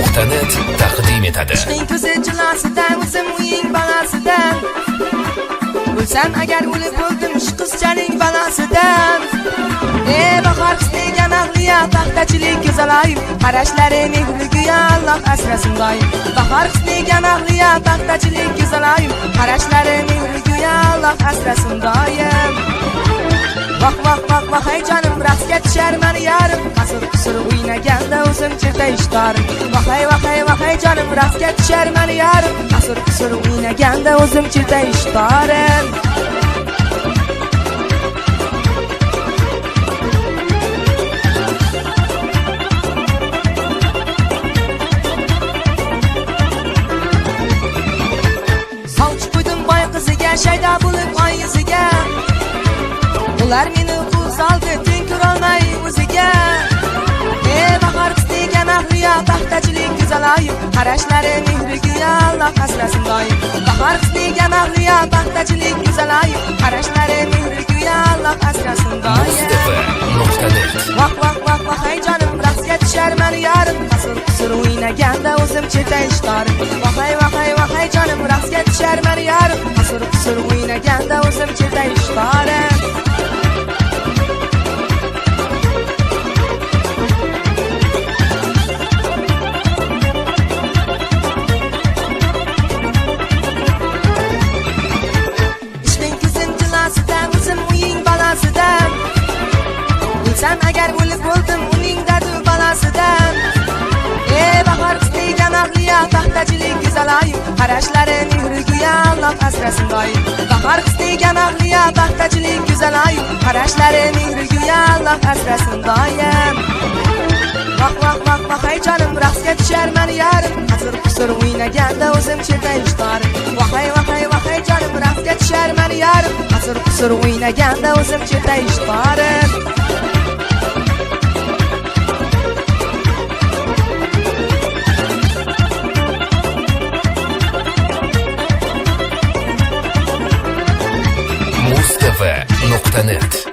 mustava.net taqdim etadi. Ishqing ko'zi jilosidan, o'zim uying balasidan. O'lsam agar o'lib o'ldim shu qizchaning balasidan. Bahor qisdegan ahliya paxtachilik go'zalayim, qarashlari mehriga Alloh asrasin doim. Bahor qisdegan ahliya paxtachilik go'zalayim, qarashlari mehriga Alloh asrasin doim. Vah vah vah vah hey canım, rastga tushar mani yarim, qasr qisr o'ynaganda o'zim cherta ishtarim. Vah hey canım, rastga tushar mani yarim, qasr qisr o'ynaganda o'zim cherta ishtarim. Sovchi qo'ydim boy qiziga, shayda bo'lib oy yuziga. Ular meni qo'z oldi, teng ko'rolmay o'ziga. Bahor qisdegan ahliya paxtachilik go'zalayim, qarashlari mehriga Alloh asrasin doim. Bahor qisdegan ahliya paxtachilik go'zalayim, qarashlari mehriga Alloh asrasin doim. Mustava.net Vah vah vah vah hey canım, rastga tushar mani yarim, qasr qisr o'ynaganda o'zim cherta ishtarim. Vah hey canım, rastga tushar mani yarim, qasr qisr o'ynaganda o'zim cherta ishtarim. O'lsam agar o'lib o'ldim uning dardi balasidan. Bahor qisdegan ahliya paxtachilik go'zalayim, qarashlari mehriga Alloh asrasin doim. Bahor qisdegan ahliya paxtachilik go'zalayim, qarashlari mehriga Alloh asrasin doim. Vah vah vah vah hey canım, rastga tushar mani yarim, qasr qisr o'ynaganda o'zim cherta ishtarim. Vah hey canım, rastga tushar mani yarim, qasr qisr o'ynaganda o'zim cherta ishtarim. mustava.net